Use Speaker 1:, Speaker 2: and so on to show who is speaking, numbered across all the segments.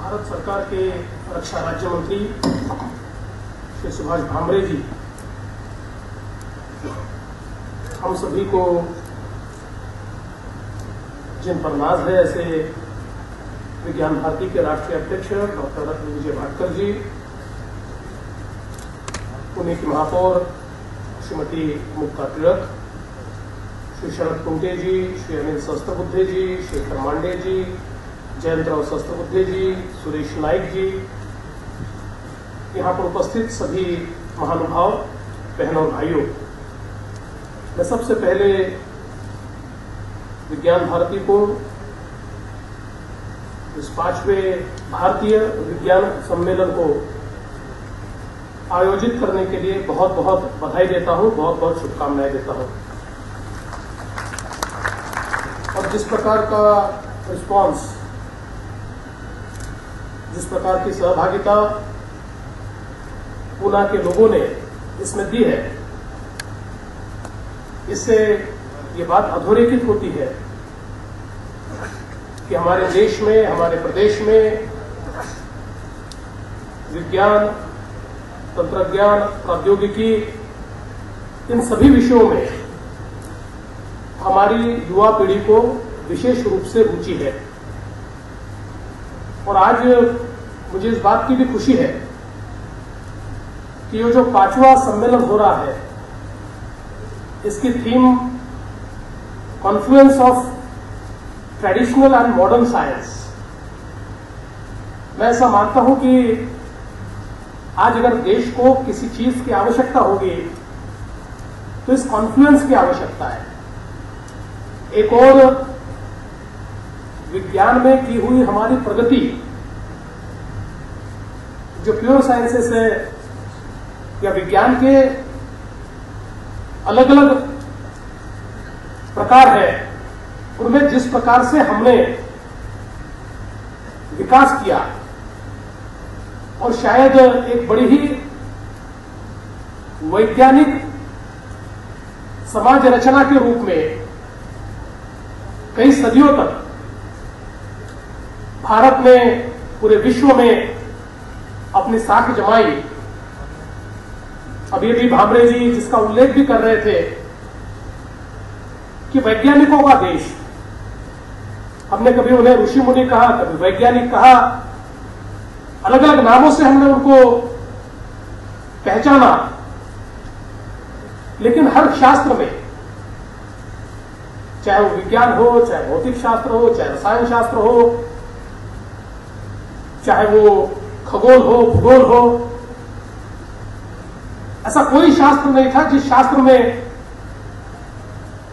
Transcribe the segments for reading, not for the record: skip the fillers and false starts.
Speaker 1: भारत सरकार के रक्षा राज्य मंत्री श्री सुभाष भामरे जी हम सभी को जिन पर नाज है, ऐसे विज्ञान भारती के राष्ट्रीय अध्यक्ष डॉक्टर विजय भाटकर जी, पुणे की महापौर श्रीमती मुक्ता तिलक, श्री शरद कुंटे जी, श्री अनिल सहस्त्रबुद्धे जी, शेखर मांडे जी, जयंतराव सहस्त्रबुद्धे जी, सुरेश नाइक जी, यहाँ पर उपस्थित सभी महानुभाव, बहनों और भाइयों, मैं सबसे पहले विज्ञान भारती को इस 5वें भारतीय विज्ञान सम्मेलन को आयोजित करने के लिए बहुत बहुत बधाई देता हूं, बहुत बहुत शुभकामनाएं देता हूं। और जिस प्रकार का रिस्पांस, जिस प्रकार की सहभागिता पूना के लोगों ने इसमें दी है, इससे ये बात अधोरेखित होती है कि हमारे देश में, हमारे प्रदेश में विज्ञान, तंत्रज्ञान, प्रौद्योगिकी, इन सभी विषयों में हमारी युवा पीढ़ी को विशेष रूप से रुचि है। और आज मुझे इस बात की भी खुशी है कि ये जो 5वां सम्मेलन हो रहा है, इसकी theme Confluence of traditional and modern science. मैं ऐसा मानता हूं कि आज अगर देश को किसी चीज की आवश्यकता होगी तो इस कॉन्फ्लुएंस की आवश्यकता है। एक और विज्ञान में की हुई हमारी प्रगति, जो प्योर साइंसेस है या विज्ञान के अलग अलग प्रकार है, उनमें जिस प्रकार से हमने विकास किया और शायद एक बड़ी ही वैज्ञानिक समाज रचना के रूप में कई सदियों तक भारत ने पूरे विश्व में अपनी साख जमाई। अभी भी भामरे जी जिसका उल्लेख भी कर रहे थे कि वैज्ञानिकों का देश, हमने कभी उन्हें ऋषि मुनि कहा, कभी वैज्ञानिक कहा, अलग अलग नामों से हमने उनको पहचाना, लेकिन हर शास्त्र में, चाहे वो विज्ञान हो, चाहे भौतिक शास्त्र हो, चाहे रसायन शास्त्र हो, चाहे वो खगोल हो, भूगोल हो, ऐसा कोई शास्त्र नहीं था जिस शास्त्र में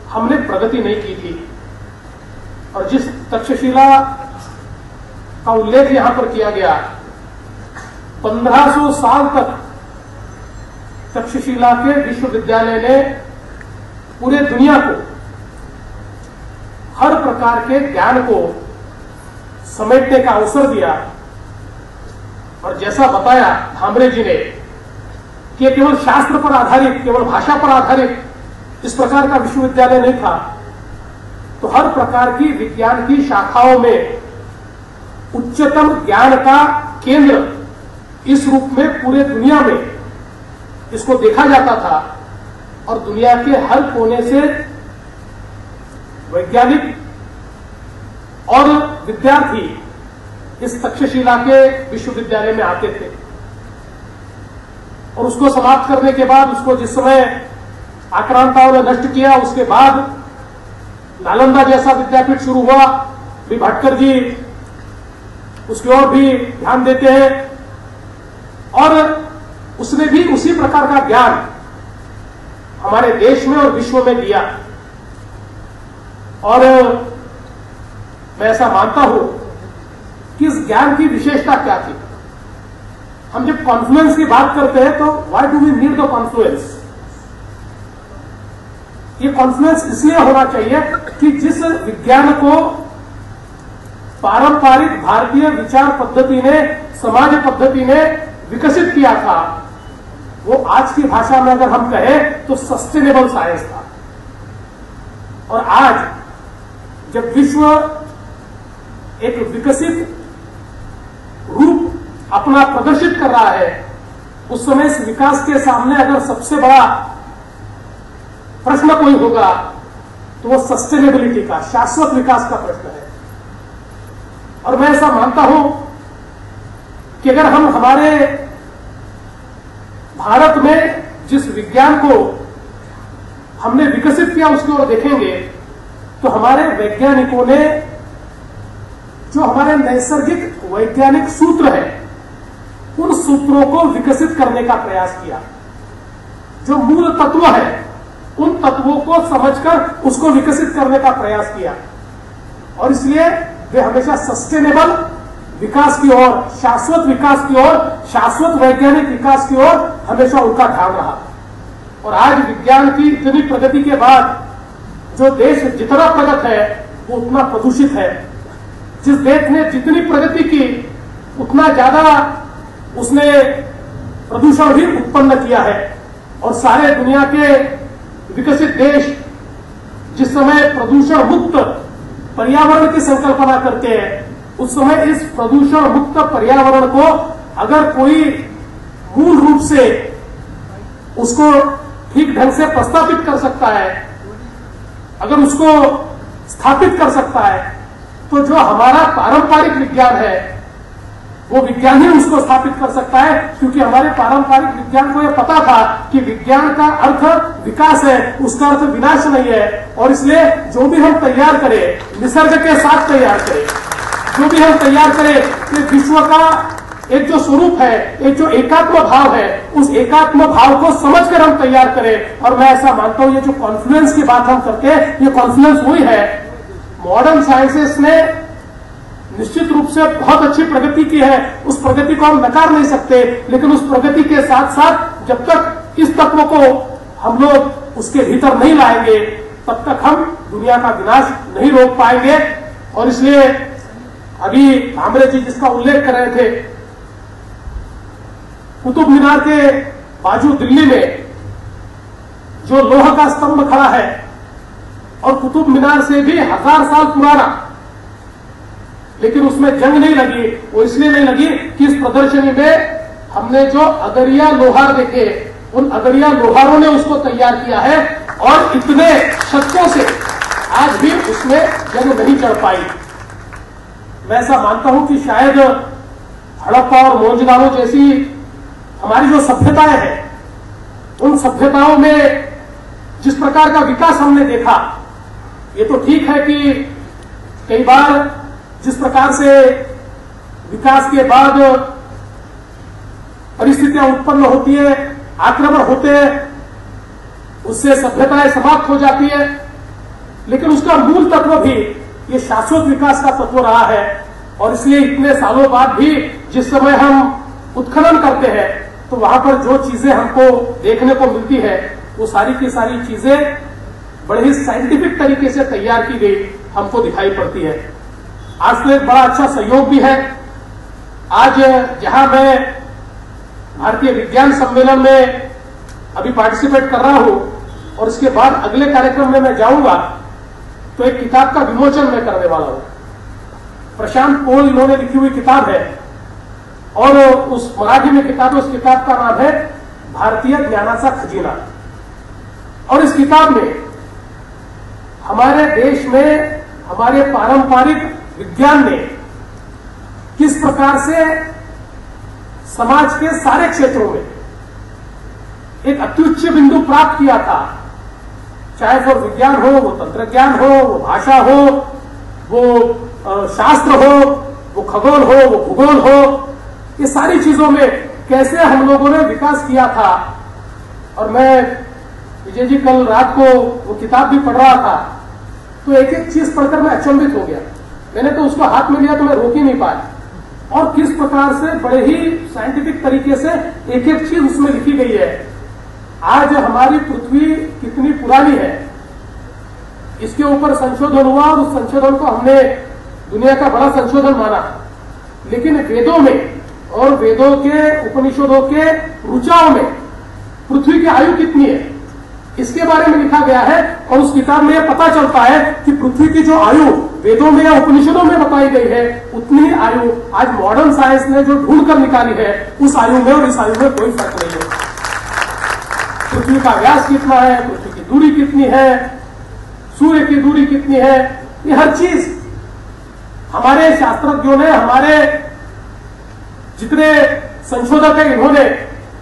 Speaker 1: हमने प्रगति नहीं की थी। और जिस तक्षशिला का उल्लेख यहां पर किया गया, 1500 साल तक तक्षशिला के विश्वविद्यालय ने पूरे दुनिया को हर प्रकार के ज्ञान को समेटने का अवसर दिया। और जैसा बताया भामरे जी ने कि यह केवल शास्त्र पर आधारित, केवल भाषा पर आधारित इस प्रकार का विश्वविद्यालय नहीं था, तो हर प्रकार की विज्ञान की शाखाओं में उच्चतम ज्ञान का केंद्र इस रूप में पूरे दुनिया में इसको देखा जाता था। और दुनिया के हर कोने से वैज्ञानिक और विद्यार्थी इस तक्षशिला के विश्वविद्यालय में आते थे। और उसको समाप्त करने के बाद, उसको जिस समय आक्रांताओं ने नष्ट किया, उसके बाद नालंदा जैसा विद्यापीठ शुरू हुआ। भी भाटकर जी उसकी ओर भी ध्यान देते हैं और उसने भी उसी प्रकार का ज्ञान हमारे देश में और विश्व में दिया। और मैं ऐसा मानता हूं कि इस ज्ञान की विशेषता क्या थी। हम जब कॉन्फ्लुएंस की बात करते हैं तो why do we need the confluence? ये कॉन्फ्लुएंस इसलिए होना चाहिए कि जिस विज्ञान को पारंपरिक भारतीय विचार पद्धति ने, समाज पद्धति ने विकसित किया था, वो आज की भाषा में अगर हम कहें तो सस्टेनेबल साइंस था। और आज जब विश्व एक विकसित अपना प्रदर्शित कर रहा है, उस समय इस विकास के सामने अगर सबसे बड़ा प्रश्न कोई होगा तो वो सस्टेनेबिलिटी का, शाश्वत विकास का प्रश्न है। और मैं ऐसा मानता हूं कि अगर हम हमारे भारत में जिस विज्ञान को हमने विकसित किया उसकी ओर देखेंगे तो हमारे वैज्ञानिकों ने जो हमारे नैसर्गिक वैज्ञानिक सूत्र हैं उन सूत्रों को विकसित करने का प्रयास किया। जो मूल तत्व है उन तत्वों को समझकर उसको विकसित करने का प्रयास किया और इसलिए वे हमेशा सस्टेनेबल विकास की ओर, शाश्वत विकास की ओर, शाश्वत वैज्ञानिक विकास की ओर हमेशा उनका ध्यान रहा। और आज विज्ञान की इतनी प्रगति के बाद जो देश जितना प्रगत है वो उतना प्रदूषित है। जिस देश ने जितनी प्रगति की उतना ज्यादा उसने प्रदूषण भी उत्पन्न किया है। और सारे दुनिया के विकसित देश जिस समय प्रदूषण मुक्त पर्यावरण की संकल्पना करते हैं उस समय इस प्रदूषण मुक्त पर्यावरण को अगर कोई मूल रूप से उसको ठीक ढंग से प्रस्तावित कर सकता है, अगर उसको स्थापित कर सकता है, तो जो हमारा पारंपरिक विज्ञान है वो विज्ञान ही उसको स्थापित कर सकता है। क्योंकि हमारे पारंपरिक विज्ञान को यह पता था कि विज्ञान का अर्थ विकास है, उसका अर्थ विनाश नहीं है। और इसलिए जो भी हम तैयार करें निसर्ग के साथ तैयार करें, जो भी हम तैयार करें कि विश्व का एक जो स्वरूप है, एक जो एकात्म भाव है, उस एकात्म भाव को समझकर हम तैयार करें। और मैं ऐसा मानता हूं ये जो कॉन्फ्लुएंस की बात हम करते हैं ये कॉन्फ्लुएंस वही है। मॉडर्न साइंसेस ने निश्चित रूप से बहुत अच्छी प्रगति की है, उस प्रगति को हम नकार नहीं सकते, लेकिन उस प्रगति के साथ साथ जब तक इस तत्व को हम लोग उसके भीतर नहीं लाएंगे तब तक हम दुनिया का विनाश नहीं रोक पाएंगे। और इसलिए अभी भामरे जी जिसका उल्लेख कर रहे थे, कुतुब मीनार के बाजू दिल्ली में जो लोहा का स्तंभ खड़ा है और कुतुब मीनार से भी 1000 साल पुराना, लेकिन उसमें जंग नहीं लगी। वो इसलिए नहीं लगी कि इस प्रदर्शनी में हमने जो अगरिया लोहार देखे उन अगरिया लोहारों ने उसको तैयार किया है और इतने शतकों से आज भी उसमें जंग नहीं चढ़ पाई। मैं ऐसा मानता हूं कि शायद हड़प्पा और मोहनजोदड़ो जैसी हमारी जो सभ्यताएं हैं उन सभ्यताओं में जिस प्रकार का विकास हमने देखा, ये तो ठीक है कि कई बार जिस प्रकार से विकास के बाद परिस्थितियां उत्पन्न होती है, आक्रमण होते हैं, उससे सभ्यताएं समाप्त हो जाती है, लेकिन उसका मूल तत्व भी ये शाश्वत विकास का तत्व रहा है। और इसलिए इतने सालों बाद भी जिस समय हम उत्खनन करते हैं तो वहां पर जो चीजें हमको देखने को मिलती है वो सारी की सारी चीजें बड़े ही साइंटिफिक तरीके से तैयार की गई हमको दिखाई पड़ती है। आज तो एक बड़ा अच्छा सहयोग भी है। आज जहां मैं भारतीय विज्ञान सम्मेलन में अभी पार्टिसिपेट कर रहा हूं और इसके बाद अगले कार्यक्रम में मैं जाऊंगा तो एक किताब का विमोचन मैं करने वाला हूं। प्रशांत पोल इन्होंने लिखी हुई किताब है और उस मराठी में किताब है, उस किताब का नाम है भारतीय ज्ञानाचा खजिना। और इस किताब में हमारे देश में हमारे पारंपरिक विज्ञान ने किस प्रकार से समाज के सारे क्षेत्रों में एक अत्युच्च बिंदु प्राप्त किया था, चाहे वो विज्ञान हो, वो तंत्रज्ञान हो, वो भाषा हो, वो शास्त्र हो, वो खगोल हो, वो भूगोल हो, ये सारी चीजों में कैसे हम लोगों ने विकास किया था। और मैं विजय जी कल रात को वो किताब भी पढ़ रहा था तो एक एक चीज पढ़कर मैं अचंभित हो गया। मैंने तो उसको हाथ में लिया तो मैं रोक ही नहीं पाया। और किस प्रकार से बड़े ही साइंटिफिक तरीके से एक एक चीज उसमें लिखी गई है। आज हमारी पृथ्वी कितनी पुरानी है इसके ऊपर संशोधन हुआ और उस संशोधन को हमने दुनिया का बड़ा संशोधन माना। लेकिन वेदों में और वेदों के उपनिषदों के ऋचाओं में पृथ्वी की आयु कितनी है इसके बारे में लिखा गया है। और उस किताब में यह पता चलता है कि पृथ्वी की जो आयु वेदों में या उपनिषदों में बताई गई है उतनी आयु आज मॉडर्न साइंस ने जो ढूंढ कर निकाली है उस आयु में और इस आयु में कोई फर्क नहीं है। पृथ्वी का व्यास कितना है, पृथ्वी की दूरी कितनी है, सूर्य की दूरी कितनी है, ये हर चीज हमारे शास्त्रज्ञों ने, हमारे जितने संशोधक है इन्होंने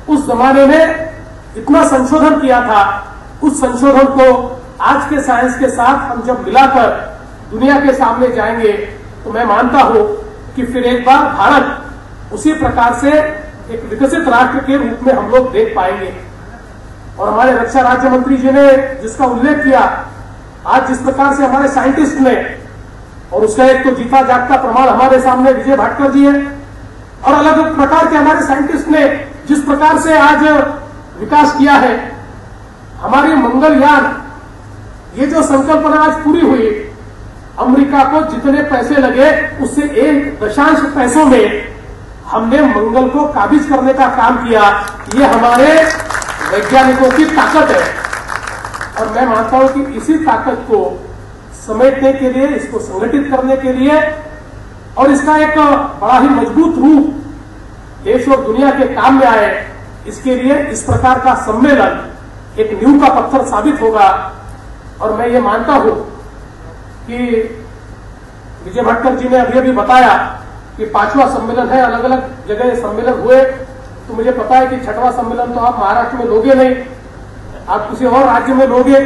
Speaker 1: उस जमाने में इतना संशोधन किया था। उस संशोधन को आज के साइंस के साथ हम जब मिलाकर दुनिया के सामने जाएंगे तो मैं मानता हूं कि फिर एक बार भारत उसी प्रकार से एक विकसित राष्ट्र के रूप में हम लोग देख पाएंगे। और हमारे रक्षा राज्य मंत्री जी ने जिसका उल्लेख किया, आज जिस प्रकार से हमारे साइंटिस्ट ने, और उसका एक तो जीता जागता प्रमाण हमारे सामने विजय भाटकर जी है, और अलग अलग प्रकार के हमारे साइंटिस्ट ने जिस प्रकार से आज विकास किया है, हमारी मंगलयान, ये जो संकल्पना आज पूरी हुई, अमेरिका को जितने पैसे लगे उससे 1 पैसों में हमने मंगल को काबिज करने का काम किया। ये हमारे वैज्ञानिकों की ताकत है और मैं मानता हूं कि इसी ताकत को समेटने के लिए, इसको संगठित करने के लिए और इसका एक बड़ा ही मजबूत रूप देश और दुनिया के काम में आए, इसके लिए इस प्रकार का सम्मेलन एक नींव का पत्थर साबित होगा। और मैं ये मानता हूं कि विजय भाटकर जी ने अभी बताया कि 5वां सम्मेलन है, अलग अलग जगह सम्मेलन हुए, तो मुझे पता है कि 6वां सम्मेलन तो आप महाराष्ट्र में लोगे नहीं, आप किसी और राज्य में लोगे,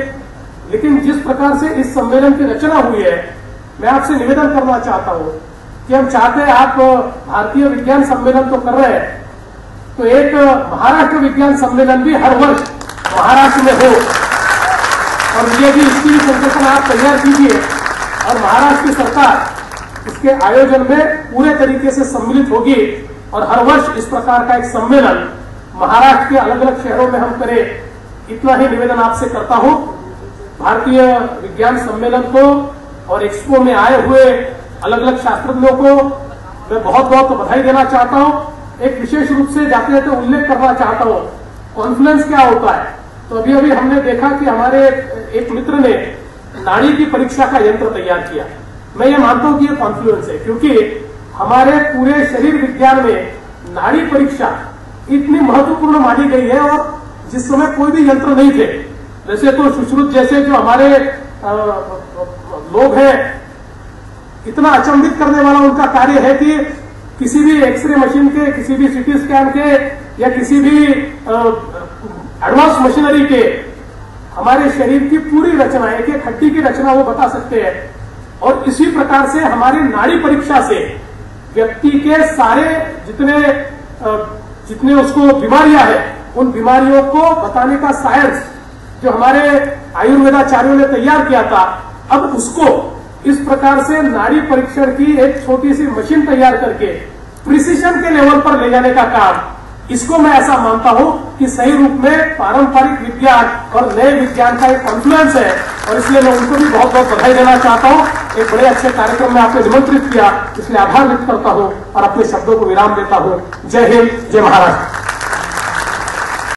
Speaker 1: लेकिन जिस प्रकार से इस सम्मेलन की रचना हुई है, मैं आपसे निवेदन करना चाहता हूं कि हम चाहते हैं, आप भारतीय विज्ञान सम्मेलन तो कर रहे हैं, तो एक महाराष्ट्र विज्ञान सम्मेलन भी हर वर्ष महाराष्ट्र में हो। और ये भी इसकी भी संकल्पना आप तैयार कीजिए और महाराष्ट्र की सरकार इसके आयोजन में पूरे तरीके से सम्मिलित होगी और हर वर्ष इस प्रकार का एक सम्मेलन महाराष्ट्र के अलग अलग शहरों में हम करें। इतना ही निवेदन आपसे करता हूं। भारतीय विज्ञान सम्मेलन को और एक्सपो में आए हुए अलग अलग शास्त्रज्ञों को मैं बहुत बहुत बधाई देना चाहता हूं। एक विशेष रूप से जाते जाते उल्लेख करना चाहता हूं, कॉन्फ्लुएंस क्या होता है। तो अभी अभी हमने देखा कि हमारे एक मित्र ने नाड़ी की परीक्षा का यंत्र तैयार किया। मैं ये मानता हूं कि ये कॉन्फ्लुएंस है, क्योंकि हमारे पूरे शरीर विज्ञान में नाड़ी परीक्षा इतनी महत्वपूर्ण मानी गई है और जिस समय कोई भी यंत्र नहीं थे। वैसे तो सुश्रुत जैसे जो हमारे लोग हैं, इतना अचंभित करने वाला उनका कार्य है कि किसी भी एक्सरे मशीन के, किसी भी सीटी स्कैन के या किसी भी एडवांस मशीनरी के हमारे शरीर की पूरी रचना, एक एक हड्डी की रचना वो बता सकते हैं। और इसी प्रकार से हमारी नाड़ी परीक्षा से व्यक्ति के सारे जितने उसको बीमारियां हैं, उन बीमारियों को बताने का साइंस जो हमारे आयुर्वेदाचार्यों ने तैयार किया था, अब उसको इस प्रकार से नाड़ी परीक्षण की एक छोटी सी मशीन तैयार करके प्रिसीजन के लेवल पर ले जाने का काम, इसको मैं ऐसा मानता हूं कि सही रूप में पारंपरिक विज्ञान और नए विज्ञान का एक कॉन्फ्लुएंस है और इसलिए मैं उनको भी बहुत बहुत बधाई देना चाहता हूं। एक बड़े अच्छे कार्यक्रम में आपने निमंत्रित किया, इसलिए आभार व्यक्त करता हूं और अपने शब्दों को विराम देता हूं। जय हिंद, जय महाराष्ट्र।